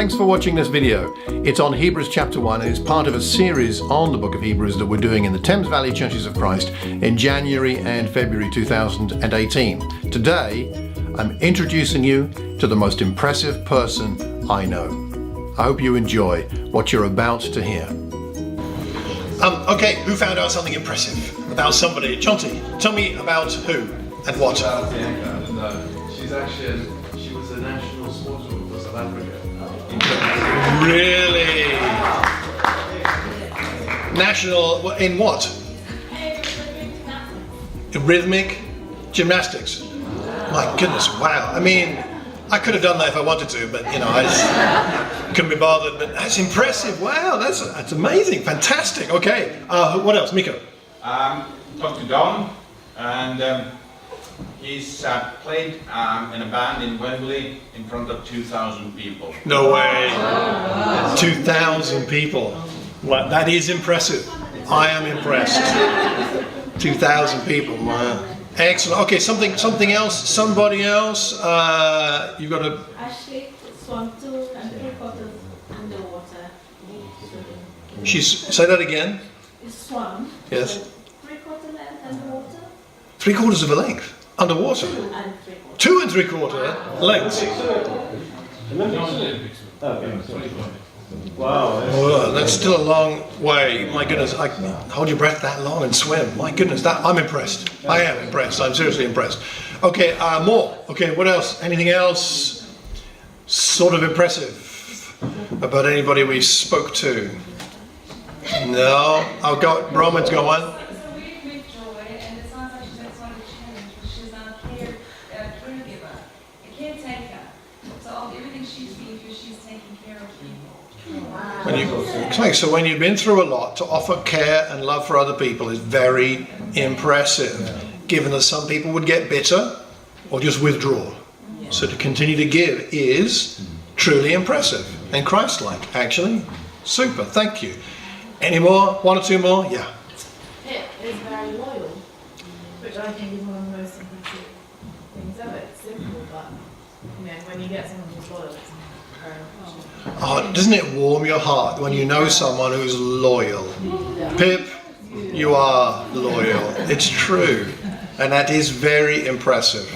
thanks for watching this video. It's on Hebrews chapter 1 and it's part of a series on the book of Hebrews that we're doing in the Thames Valley Churches of Christ in January and February 2018. Today, I'm introducing you to the most impressive person I know. I hope you enjoy what you're about to hear. Okay, who found out something impressive about somebody? Chauncey, tell me about who and what. She was a national sportswoman for South Africa. Really? National, in what? Rhythmic gymnastics. My goodness, wow. I mean, I could have done that if I wanted to, but you know, I just couldn't be bothered. But that's impressive. Wow, that's amazing. Fantastic. Okay, what else? Miko? Dr. Don, and he's played in a band in Wembley in front of 2,000 people. No way. 2,000 people. Well, that is impressive. I am impressed. 2,000 people. Wow. Excellent. Okay, something else. Somebody else. You've got to. Ashley swam 2 3/4 underwater. Say that again. Swam. Yes. 3/4 length underwater. 3/4 of a length underwater. 2 2 and 3/4. 3/4 lengths. Wow. Oh, that's still a long way. My goodness, I can hold your breath that long and swim. My goodness, I'm impressed. I am impressed. I'm seriously impressed. Okay, more. Okay, what else? Anything else sort of impressive about anybody we spoke to? No? I've got Roman's go on. So we meet Joy, and it sounds like she's next on the challenge, but she's a caregiver, a caretaker. So everything she's been through, she's taking care of people. So when you've been through a lot, to offer care and love for other people is very impressive, given that some people would get bitter or just withdraw. So to continue to give is truly impressive and Christ-like, actually. Super, thank you. Any more? One or two more? Yeah. Pip is very loyal, which I think is one of the most impressive things of it. It's simple, but you know, when you get someone who's loyal, it's very important. Oh, doesn't it warm your heart when you know someone who's loyal? Pip, you are loyal. It's true. And that is very impressive.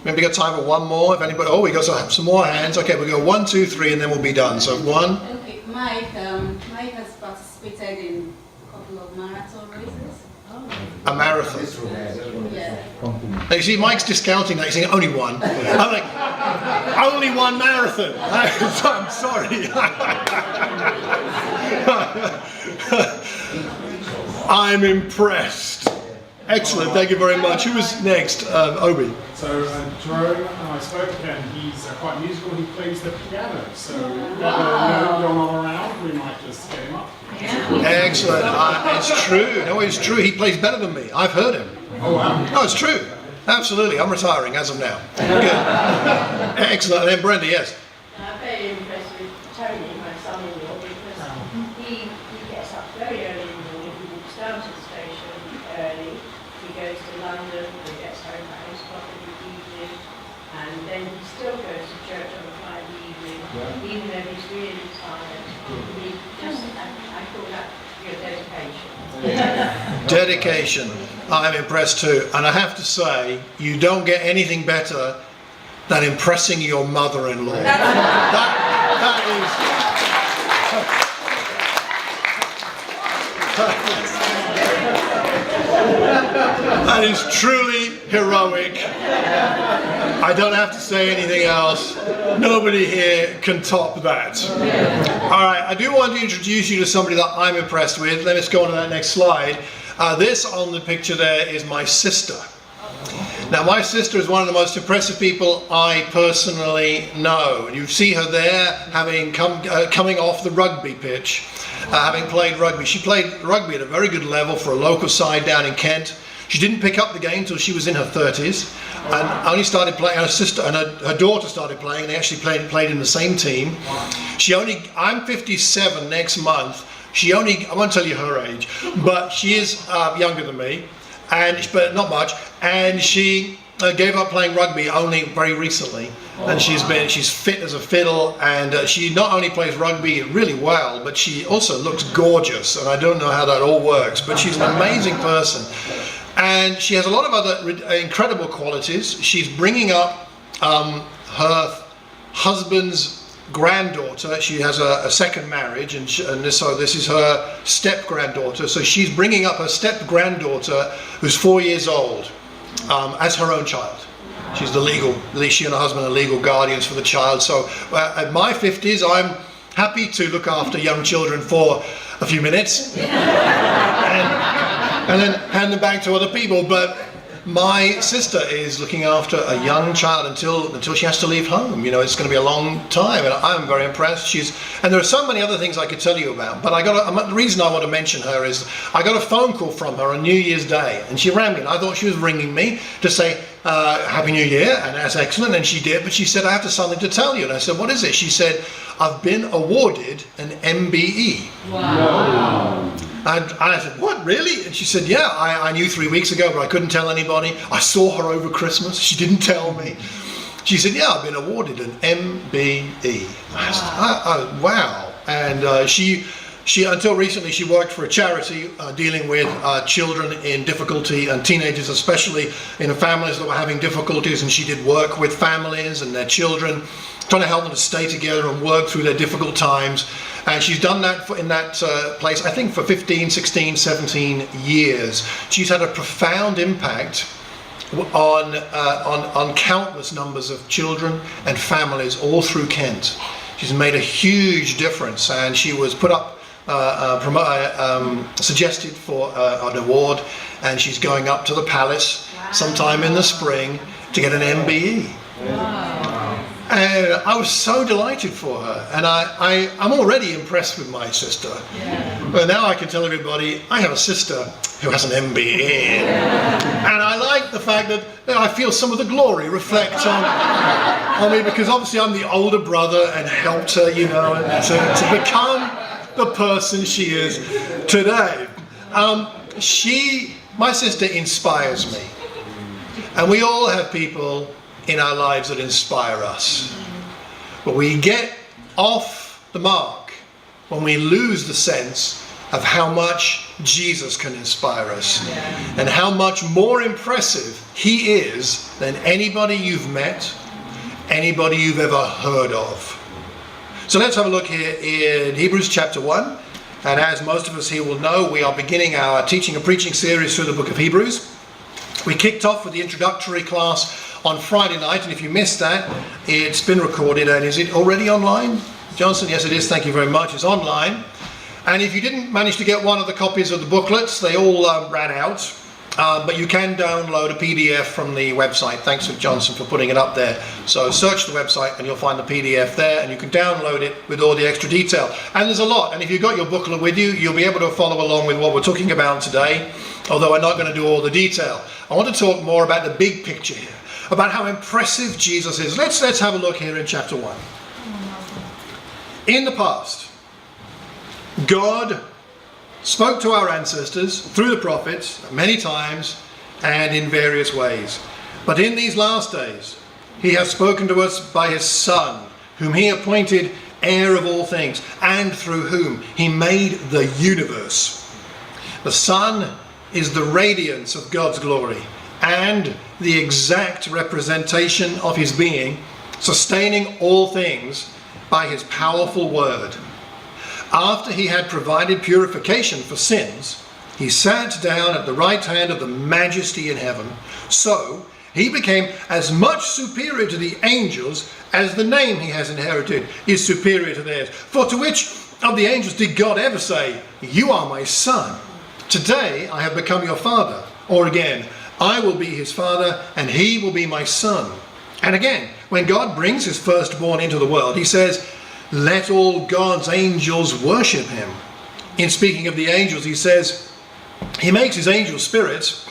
Maybe we got time for one more. If anybody, we got some more hands. Okay, we'll go 1, 2, 3, and then we'll be done. So 1. Okay, Mike has participated in a couple of marathon races. A marathon. Yeah. Now, you see, Mike's discounting that. He's saying only one. I'm like, only one marathon. I'm sorry. I'm impressed. Excellent. Thank you very much. Who was next? Obi. So Jerome and I spoke, and he's quite musical. He plays the piano. So whether you're not around, we might just get him up. Excellent. It's true. No, it's true. He plays better than me. I've heard him. Oh wow. No, it's true. Absolutely. I'm retiring as of now. Good. Excellent. And then Brenda, yes. I'm very impressed with Tony, my son-in-law, because he gets up very early in the morning. He walks down to the station early. He goes to London. He gets home at 8 o'clock in the evening, and then he still goes to church on a Friday evening, even though he's really tired. I call that your dedication. Dedication. I'm impressed too. And I have to say, you don't get anything better than impressing your mother-in-law. That is truly heroic. I don't have to say anything else. Nobody here can top that. All right, I do want to introduce you to somebody that I'm impressed with. Let's go on to that next slide. This on the picture there is my sister. Now, my sister is one of the most impressive people I personally know. You see her there, having coming off the rugby pitch, having played rugby. She played rugby at a very good level for a local side down in Kent. She didn't pick up the game until she was in her 30s, and only started playing. Her sister and her daughter started playing. They actually played in the same team. I'm 57 next month. I won't tell you her age, but she is younger than me, but not much. And she gave up playing rugby only very recently, and she's fit as a fiddle, and she not only plays rugby really well, but she also looks gorgeous, and I don't know how that all works, but she's an amazing person, and she has a lot of other incredible qualities. She's bringing up her husband's granddaughter. She has a second marriage, and so this is her step granddaughter. So she's bringing up her step granddaughter, who's 4 years old, as her own child. She's she and her husband are legal guardians for the child. So at my 50s, I'm happy to look after young children for a few minutes and then hand them back to other people. But my sister is looking after a young child until she has to leave home. You know, it's going to be a long time, and I'm very impressed. And there are so many other things I could tell you about, but the reason I want to mention her is I got a phone call from her on New Year's Day, and she rang me, and I thought she was ringing me to say Happy New Year, and that's excellent, and she did, but she said, I have something to tell you. And I said, what is it? She said, I've been awarded an MBE. Wow. And I said, what, really? And she said, yeah, I knew 3 weeks ago, but I couldn't tell anybody. I saw her over Christmas. She didn't tell me. She said, yeah, I've been awarded an MBE. Wow. And she until recently, she worked for a charity dealing with children in difficulty and teenagers, especially in families that were having difficulties. And she did work with families and their children, trying to help them to stay together and work through their difficult times. And she's done that in that place, I think, for 15, 16, 17 years. She's had a profound impact on countless numbers of children and families all through Kent. She's made a huge difference, and she was put up, suggested for an award, and she's going up to the palace sometime in the spring to get an MBE. Wow. And I was so delighted for her, and I'm already impressed with my sister. Yeah. But now I can tell everybody I have a sister who has an MBE, and I like the fact that I feel some of the glory reflect on me, because obviously I'm the older brother and helped her, you know, to become the person she is today. My sister inspires me, and we all have people in our lives that inspire us. But we get off the mark when we lose the sense of how much Jesus can inspire us, and how much more impressive he is than anybody you've met, anybody you've ever heard of. So let's have a look here in Hebrews chapter 1. And as most of us here will know, we are beginning our teaching and preaching series through the book of Hebrews. We kicked off with the introductory class on Friday night, and if you missed that, it's been recorded. And is it already online, Johnson? Yes, it is. Thank you very much. It's online. And if you didn't manage to get one of the copies of the booklets, they all ran out. But you can download a PDF from the website. Thanks to Johnson for putting it up there. So search the website and you'll find the PDF there, and you can download it with all the extra detail. And there's a lot. And if you've got your booklet with you, you'll be able to follow along with what we're talking about today, although we're not going to do all the detail. I want to talk more about the big picture here, about how impressive Jesus is. Let's have a look here in chapter 1. In the past, God spoke to our ancestors through the prophets many times and in various ways. But in these last days, he has spoken to us by his Son, whom he appointed heir of all things, and through whom he made the universe. The Son is the radiance of God's glory and the exact representation of his being, sustaining all things by his powerful word. After he had provided purification for sins, he sat down at the right hand of the Majesty in heaven. So he became as much superior to the angels as the name he has inherited is superior to theirs. For to which of the angels did God ever say, "You are my son. Today I have become your father"? Or again, "I will be his father and he will be my son"? And again, when God brings his firstborn into the world, he says, "Let all God's angels worship him." In speaking of the angels, he says, he makes his angels spirits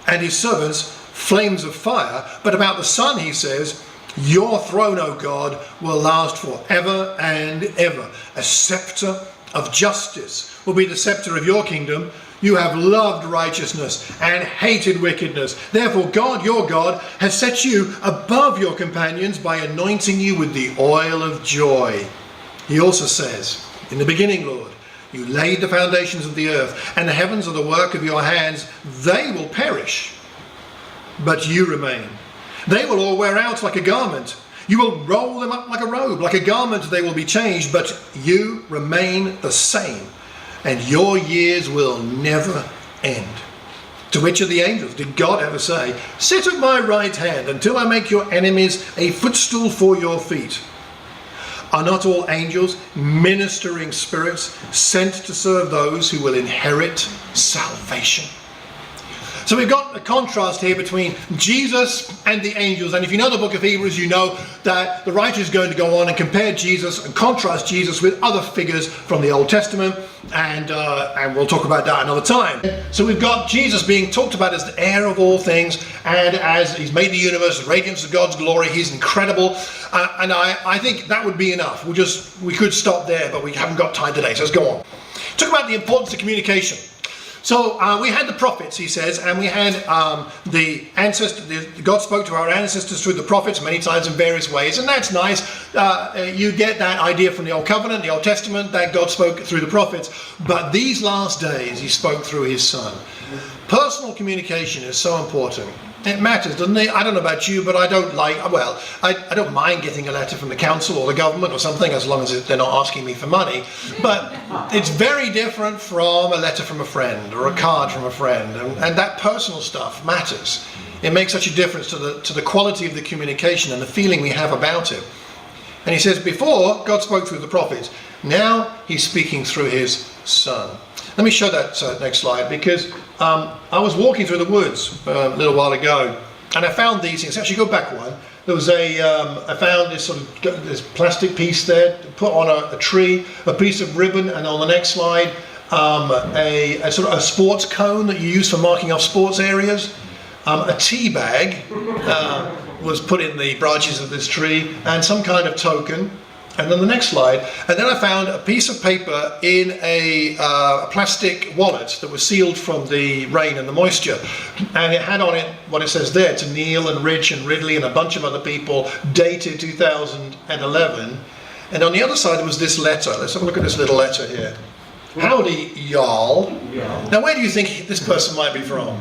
and his servants flames of fire. But about the Son, he says, "Your throne, O God, will last forever and ever. A sceptre of justice will be the sceptre of your kingdom. You have loved righteousness and hated wickedness. Therefore God, your God, has set you above your companions by anointing you with the oil of joy. He also says, in the beginning, Lord, you laid the foundations of the earth, and the heavens are the work of your hands. They will perish, but you remain. They will all wear out like a garment. You will roll them up like a robe. Like a garment they will be changed, but you remain the same, and your years will never end. To which of the angels did God ever say, sit at my right hand until I make your enemies a footstool for your feet? Are not all angels ministering spirits sent to serve those who will inherit salvation? So we've got a contrast here between Jesus and the angels. And if you know the book of Hebrews, you know that the writer is going to go on and compare Jesus and contrast Jesus with other figures from the Old Testament. And we'll talk about that another time. So we've got Jesus being talked about as the heir of all things. And as he's made the universe, the radiance of God's glory, he's incredible. And I think that would be enough. We could stop there, but we haven't got time today. So let's go on. Talk about the importance of communication. So we had the prophets, he says, and we had the ancestors. God spoke to our ancestors through the prophets many times in various ways, and that's nice. You get that idea from the Old Covenant, the Old Testament, that God spoke through the prophets. But these last days, he spoke through his Son. Personal communication is so important. It matters, doesn't it? I don't know about you, but I don't mind getting a letter from the council or the government or something, as long as they're not asking me for money. But it's very different from a letter from a friend or a card from a friend. And that personal stuff matters. It makes such a difference to the quality of the communication and the feeling we have about it. And he says, before, God spoke through the prophets. Now he's speaking through his Son. Let me show that next slide, because I was walking through the woods a little while ago, and I found these things. Actually, go back one. There was I found this plastic piece there put on a tree, a piece of ribbon, and on the next slide, a sort of a sports cone that you use for marking off sports areas. A tea bag was put in the branches of this tree, and some kind of token. And then the next slide, and then I found a piece of paper in a plastic wallet that was sealed from the rain and the moisture, and it had on it what it says there, to Neil and Rich and Ridley and a bunch of other people, dated 2011. And on the other side there was this letter. Let's have a look at this little letter here. Howdy, y'all. Now, where do you think this person might be from?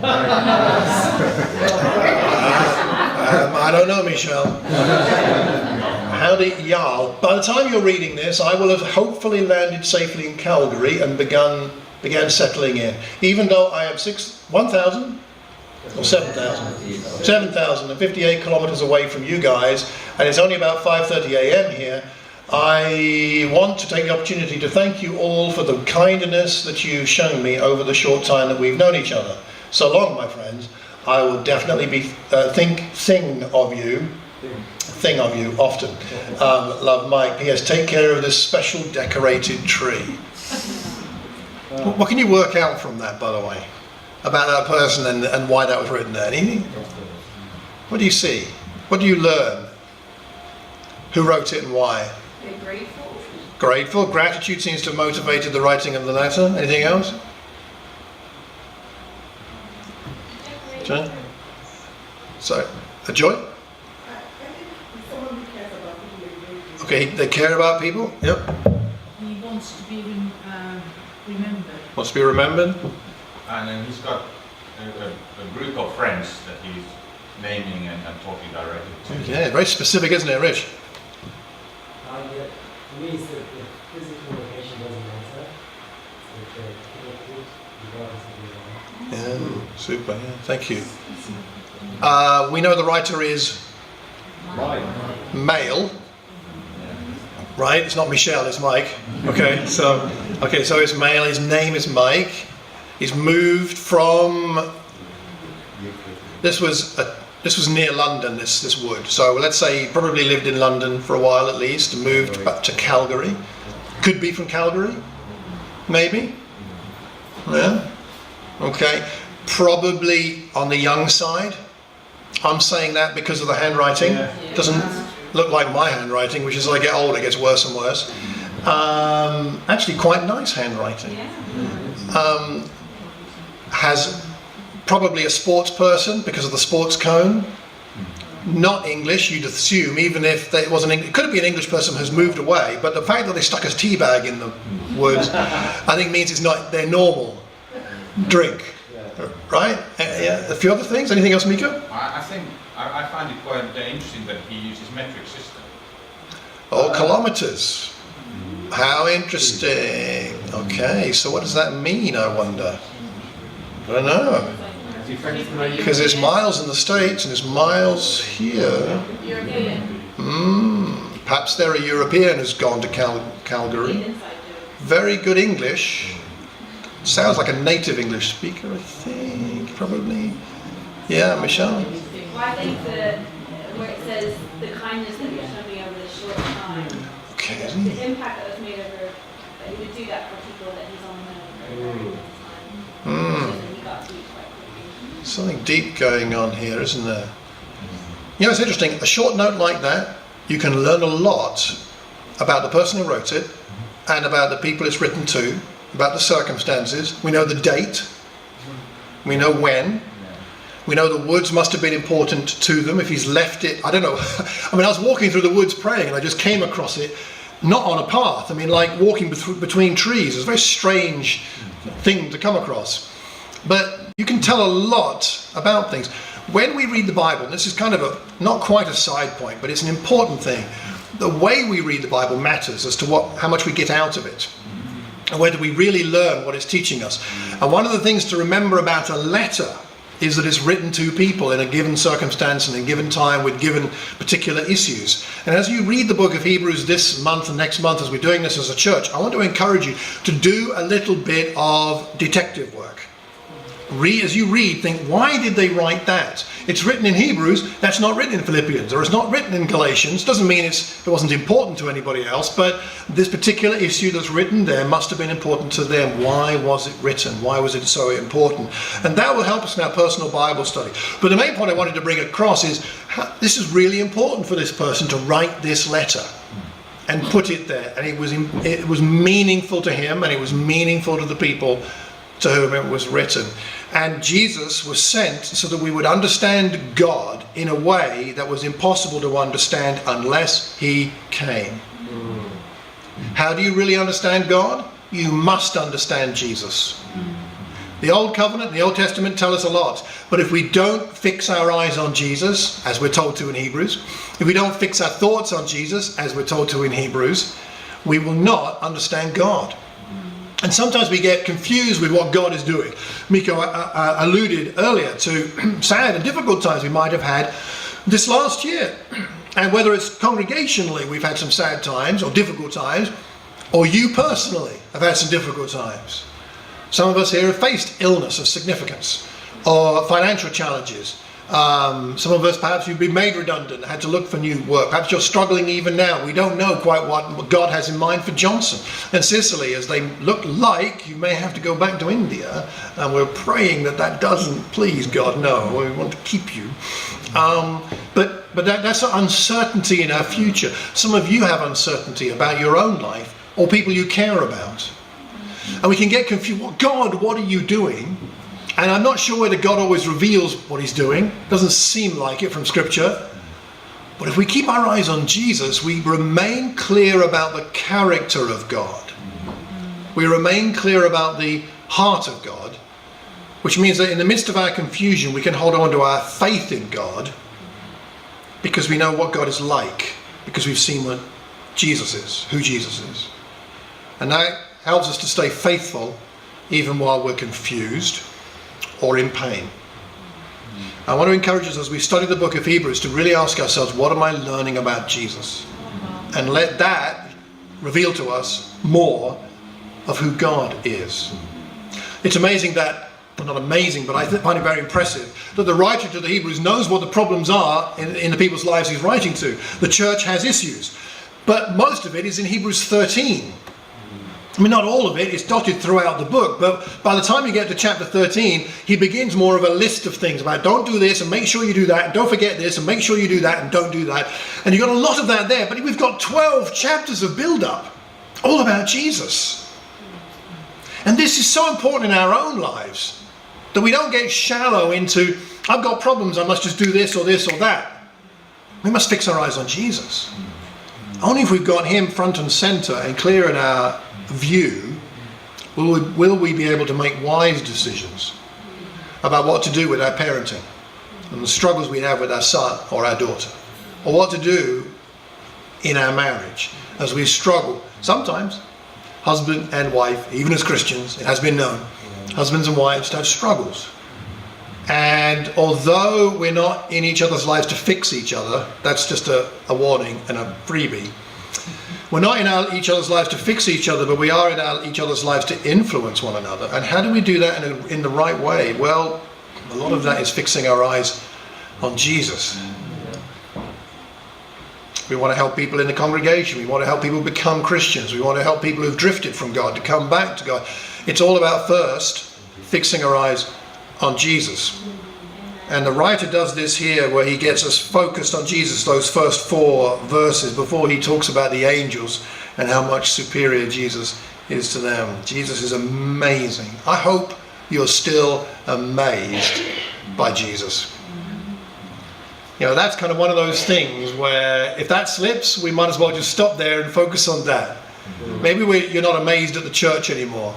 I don't know, Michelle. Howdy, y'all. By the time you're reading this, I will have hopefully landed safely in Calgary and began settling in. Even though I am 1,000 or 7,000? 7,058 kilometers away from you guys, and it's only about 5:30 a.m. here. I want to take the opportunity to thank you all for the kindness that you've shown me over the short time that we've known each other. So long, my friends. I will definitely be think of you often. Love, Mike. P.S. Take care of this special decorated tree. What can you work out from that, by the way, about that person and why that was written there? Anything? What do you see? What do you learn? Who wrote it and why? They're grateful. Grateful. Gratitude seems to have motivated the writing of the letter. Anything else? Jane? So, a joy? Okay, they care about people? Yep. He wants to be remembered. Wants to be remembered? And then he's got a group of friends that he's naming and talking directly to. Okay, very specific, isn't it, Rich? Yeah, for me, it's the physical location doesn't matter. It's connected, regardless of the environment. Yeah, super, yeah, thank you. We know the writer is male. Right, it's not Michelle, it's Mike. Okay, so it's male. His name is Mike. He's moved from. This was near London. This wood. So let's say he probably lived in London for a while at least. Moved back to Calgary. Could be from Calgary, maybe. Yeah. Okay. Probably on the young side. I'm saying that because of the handwriting. Doesn't look like my handwriting, which as I get older gets worse and worse. Actually quite nice handwriting. has probably a sports person because of the sports cone. Not English, you'd assume, even if it wasn't English. It could be an English person who's moved away, but the fact that they stuck a tea bag in the woods, I think means it's not their normal drink. Right? Yeah. A few other things. Anything else, Miko? I think I find it quite interesting that he uses metric system. Oh, kilometers. How interesting. Okay, so what does that mean, I wonder? I don't know. Because there's miles in the States and there's miles here. European. Perhaps they're a European who's gone to Calgary. Very good English. Sounds like a native English speaker, I think, probably. Yeah, Michelle? Well, I think that where it says the kindness that you're showing over this short time, Okay. the impact that was made over, that he would do that for people that he's on the very long time. So that he got deep quite quickly. Something deep going on here, isn't there? You know, it's interesting. A short note like that, you can learn a lot about the person who wrote it and about the people it's written to, about the circumstances. We know the date. We know when. We know the woods must have been important to them. If he's left it, I don't know. I mean, I was walking through the woods praying and I just came across it, not on a path. I mean, like walking between trees. It's a very strange thing to come across. But you can tell a lot about things. When we read the Bible, and this is kind of not quite a side point, but it's an important thing. The way we read the Bible matters as to how much we get out of it. And whether we really learn what it's teaching us. And one of the things to remember about a letter is that it's written to people in a given circumstance and a given time with given particular issues. And as you read the book of Hebrews this month and next month, as we're doing this as a church, I want to encourage you to do a little bit of detective work. As you read, think, why did they write that? It's written in Hebrews, that's not written in Philippians, or it's not written in Galatians. Doesn't mean it wasn't important to anybody else, but this particular issue that's written there must have been important to them. Why was it written? Why was it so important? And that will help us in our personal Bible study. But the main point I wanted to bring across is, this is really important for this person to write this letter and put it there. And it was meaningful to him, and it was meaningful to the people to whom it was written. And Jesus was sent so that we would understand God in a way that was impossible to understand unless he came. How do you really understand God? You must understand Jesus. The Old Covenant and the Old Testament tell us a lot. But if we don't fix our eyes on Jesus, as we're told to in Hebrews, if we don't fix our thoughts on Jesus, as we're told to in Hebrews, we will not understand God. And sometimes we get confused with what God is doing. Miko alluded earlier to sad and difficult times we might have had this last year. And whether it's congregationally we've had some sad times or difficult times, or you personally have had some difficult times. Some of us here have faced illness of significance or financial challenges. Some of us, perhaps you've been made redundant, had to look for new work. Perhaps you're struggling even now. We don't know quite what God has in mind for Johnson and Sicily, as they look like you may have to go back to India. And we're praying that doesn't, please God, no. We want to keep you. But that's an uncertainty in our future. Some of you have uncertainty about your own life or people you care about. And we can get confused. Well, God, what are you doing? And I'm not sure whether God always reveals what he's doing. Doesn't seem like it from Scripture. But if we keep our eyes on Jesus, we remain clear about the character of God. We remain clear about the heart of God, which means that in the midst of our confusion, we can hold on to our faith in God because we know what God is like, because we've seen what Jesus is, who Jesus is. And that helps us to stay faithful even while we're confused or in pain. I want to encourage us as we study the book of Hebrews to really ask ourselves, what am I learning about Jesus? And let that reveal to us more of who God is. It's amazing that, well, not amazing, but I find it very impressive that the writer to the Hebrews knows what the problems are in the people's lives he's writing to. The church has issues, but most of it is in Hebrews 13. I mean, not all of it, it's dotted throughout the book, but by the time you get to chapter 13, he begins more of a list of things about don't do this and make sure you do that, and don't forget this and make sure you do that and don't do that. And you've got a lot of that there, but we've got 12 chapters of build-up, all about Jesus. And this is so important in our own lives. That we don't get shallow into, I've got problems, I must just do this or that. We must fix our eyes on Jesus. Only if we've got him front and center and clear in our view will we be able to make wise decisions about what to do with our parenting and the struggles we have with our son or our daughter, or what to do in our marriage as we struggle. Sometimes husband and wife, even as Christians, it has been known, husbands and wives have struggles. And although we're not in each other's lives to fix each other, that's just a warning and a freebie. We're not in each other's lives to fix each other, but we are in each other's lives to influence one another. And how do we do that in the right way? Well, a lot of that is fixing our eyes on Jesus. We want to help people in the congregation. We want to help people become Christians. We want to help people who've drifted from God to come back to God. It's all about first fixing our eyes on Jesus. And the writer does this here where he gets us focused on Jesus, those first 4 verses before he talks about the angels and how much superior Jesus is to them. Jesus is amazing. I hope you're still amazed by Jesus. You know, that's kind of one of those things where if that slips, we might as well just stop there and focus on that. Maybe you're not amazed at the church anymore.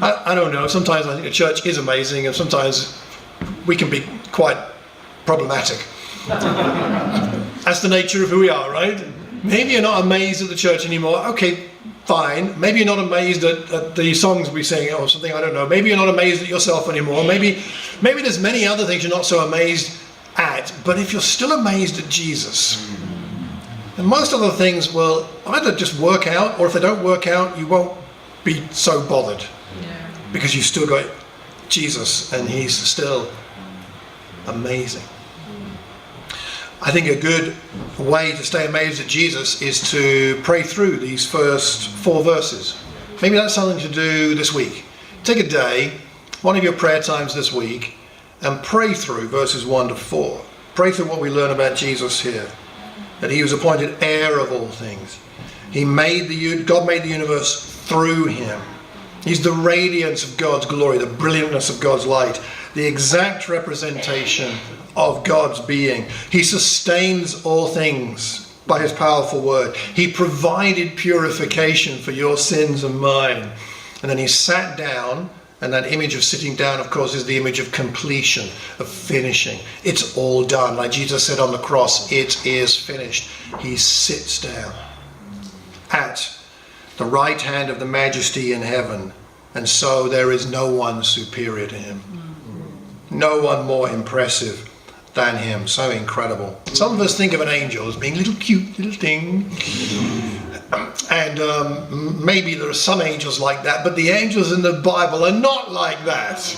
I don't know. Sometimes I think the church is amazing, and sometimes we can be quite problematic. That's the nature of who we are, right? Maybe you're not amazed at the church anymore. Okay, fine. Maybe you're not amazed at the songs we sing or something. I don't know. Maybe you're not amazed at yourself anymore. Maybe there's many other things you're not so amazed at. But if you're still amazed at Jesus, and most other things will either just work out, or if they don't work out, you won't be so bothered. Because you've still got Jesus and he's still amazing. I think a good way to stay amazed at Jesus is to pray through these first 4 verses. Maybe that's something to do this week. Take a day, one of your prayer times this week, and pray through verses 1 to 4. Pray through what we learn about Jesus here. That he was appointed heir of all things. God made the universe through him. He's the radiance of God's glory, the brilliantness of God's light, the exact representation of God's being. He sustains all things by his powerful word. He provided purification for your sins and mine. And then he sat down, and that image of sitting down, of course, is the image of completion, of finishing. It's all done. Like Jesus said on the cross, it is finished. He sits down at the right hand of the majesty in heaven, and so there is no one superior to him. No one more impressive than him. So incredible. Some of us think of an angel as being a little cute little thing, and maybe there are some angels like that, but the angels in the Bible are not like that.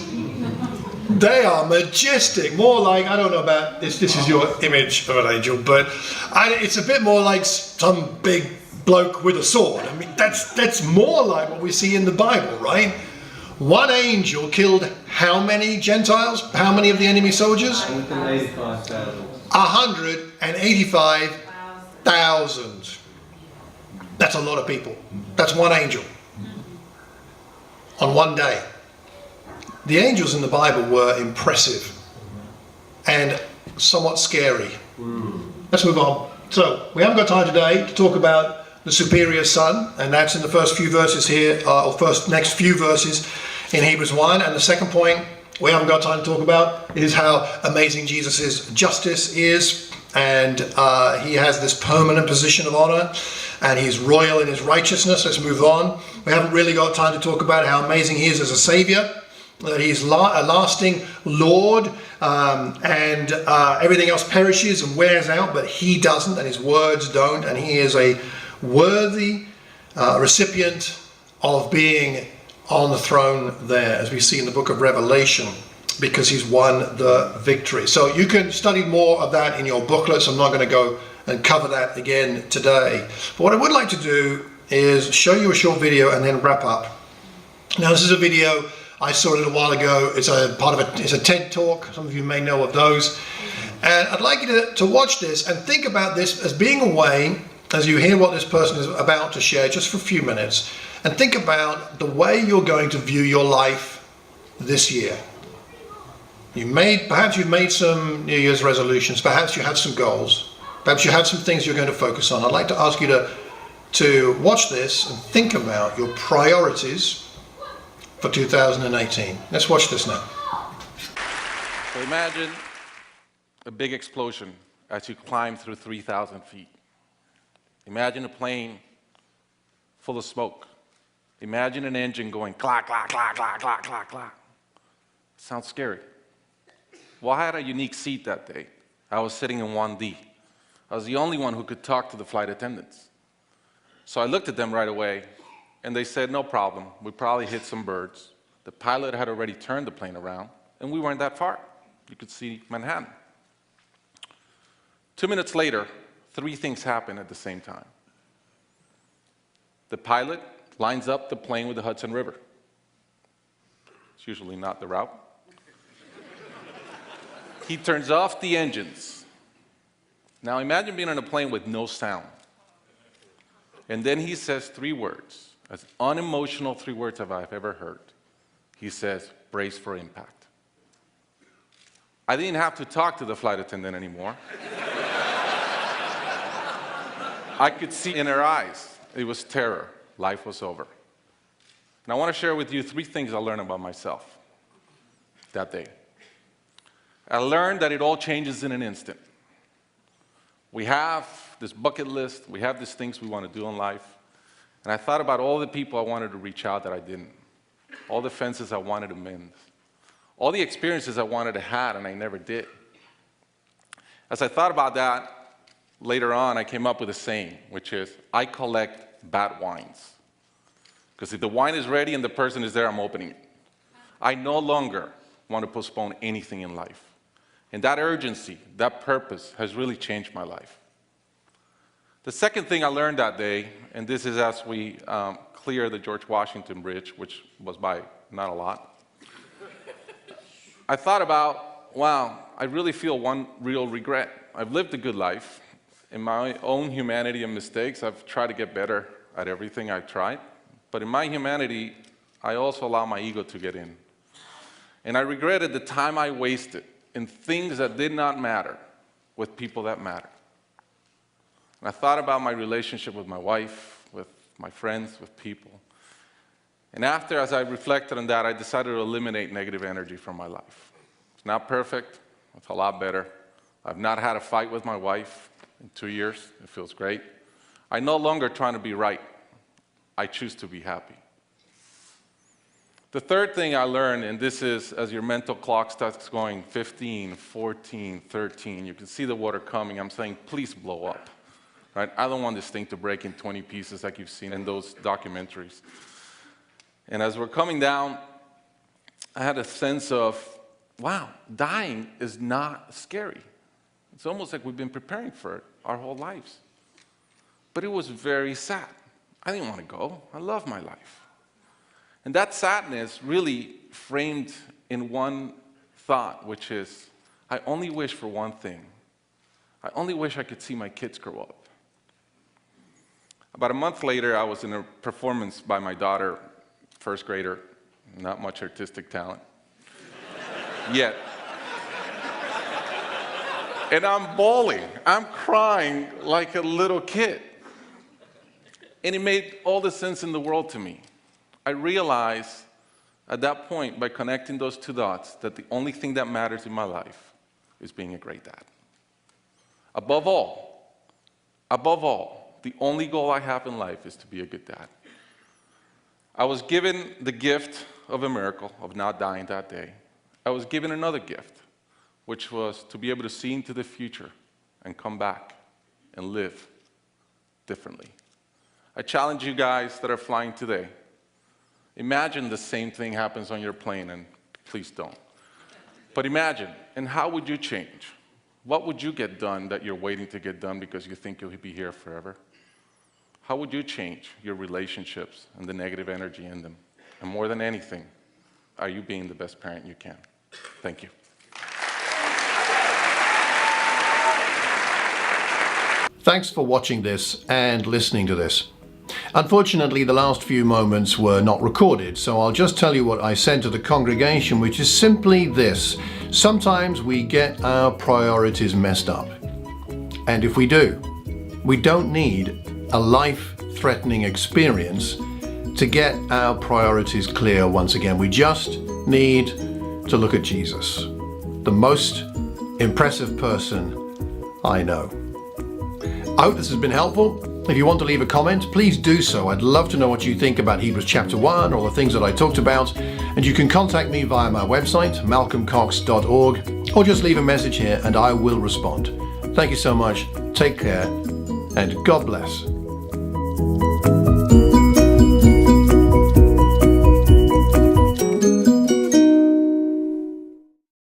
They are majestic, more like, I don't know about this is your image of an angel, but it's a bit more like some big bloke with a sword. I mean, that's more like what we see in the Bible, right? One angel killed how many Gentiles? How many of the enemy soldiers? 185,000. That's a lot of people. That's one angel on one day. The angels in the Bible were impressive and somewhat scary. Let's move on. So, we haven't got time today to talk about the superior son, and that's in the first few verses here, or next few verses in Hebrews 1. And the second point we haven't got time to talk about is how amazing Jesus' justice is, and he has this permanent position of honor, and he's royal in his righteousness. Let's move on. We haven't really got time to talk about how amazing he is as a savior, that he's a lasting Lord, and everything else perishes and wears out, but he doesn't, and his words don't, and he is a worthy recipient of being on the throne there, as we see in the book of Revelation, because he's won the victory. So you can study more of that in your booklets. I'm not going to go and cover that again today. But what I would like to do is show you a short video and then wrap up. Now, this is a video I saw a little while ago. It's a TED talk. Some of you may know of those. And I'd like you to watch this and think about this as being a way, as you hear what this person is about to share, just for a few minutes, and think about the way you're going to view your life this year. Perhaps you've made some New Year's resolutions, perhaps you had some goals, perhaps you had some things you're going to focus on. I'd like to ask you to watch this and think about your priorities for 2018. Let's watch this now. So imagine a big explosion as you climb through 3,000 feet. Imagine a plane full of smoke. Imagine an engine going clack, clack, clack, clack, clack, clack, clack. Sounds scary. Well, I had a unique seat that day. I was sitting in 1D. I was the only one who could talk to the flight attendants. So I looked at them right away, and they said, no problem. We probably hit some birds. The pilot had already turned the plane around, and we weren't that far. You could see Manhattan. 2 minutes later, 3 things happened at the same time. The pilot lines up the plane with the Hudson River. It's usually not the route. He turns off the engines. Now imagine being on a plane with no sound. And then he says 3 words, as unemotional 3 words as I've ever heard. He says, brace for impact. I didn't have to talk to the flight attendant anymore. I could see in her eyes, it was terror. Life was over. And I want to share with you 3 things I learned about myself that day. I learned that it all changes in an instant. We have this bucket list, we have these things we want to do in life, and I thought about all the people I wanted to reach out that I didn't, all the fences I wanted to mend, all the experiences I wanted to have and I never did. As I thought about that, later on I came up with a saying, which is, I collect bad wines. Because if the wine is ready and the person is there, I'm opening it. I no longer want to postpone anything in life. And that urgency, that purpose has really changed my life. The second thing I learned that day, and this is as we clear the George Washington Bridge, which was by not a lot, I thought about, wow, I really feel one real regret. I've lived a good life. In my own humanity and mistakes, I've tried to get better at everything I've tried. But in my humanity, I also allow my ego to get in. And I regretted the time I wasted in things that did not matter with people that matter. And I thought about my relationship with my wife, with my friends, with people. And after, as I reflected on that, I decided to eliminate negative energy from my life. It's not perfect. It's a lot better. I've not had a fight with my wife in 2 years. It feels great. I'm no longer trying to be right. I choose to be happy. The third thing I learned, and this is as your mental clock starts going 15, 14, 13, you can see the water coming. I'm saying, please blow up. Right? I don't want this thing to break in 20 pieces like you've seen in those documentaries. And as we're coming down, I had a sense of, wow, dying is not scary. It's almost like we've been preparing for it our whole lives. But it was very sad. I didn't want to go. I love my life. And that sadness really framed in one thought, which is, I only wish for one thing. I only wish I could see my kids grow up. About a month later, I was in a performance by my daughter, first grader, not much artistic talent, yet. And I'm bawling, I'm crying like a little kid. And it made all the sense in the world to me. I realized at that point, by connecting those 2 dots, that the only thing that matters in my life is being a great dad. Above all, the only goal I have in life is to be a good dad. I was given the gift of a miracle of not dying that day. I was given another gift, which was to be able to see into the future and come back and live differently. I challenge you guys that are flying today. Imagine the same thing happens on your plane, and please don't. But imagine, and how would you change? What would you get done that you're waiting to get done because you think you'll be here forever? How would you change your relationships and the negative energy in them? And more than anything, are you being the best parent you can? Thank you. Thanks for watching this and listening to this. Unfortunately, the last few moments were not recorded, so I'll just tell you what I said to the congregation, which is simply this. Sometimes we get our priorities messed up. And if we do, we don't need a life-threatening experience to get our priorities clear once again. We just need to look at Jesus, the most impressive person I know. I hope this has been helpful. If you want to leave a comment, please do so. I'd love to know what you think about Hebrews chapter 1 or the things that I talked about. And you can contact me via my website, malcolmcox.org, or just leave a message here and I will respond. Thank you so much. Take care and God bless.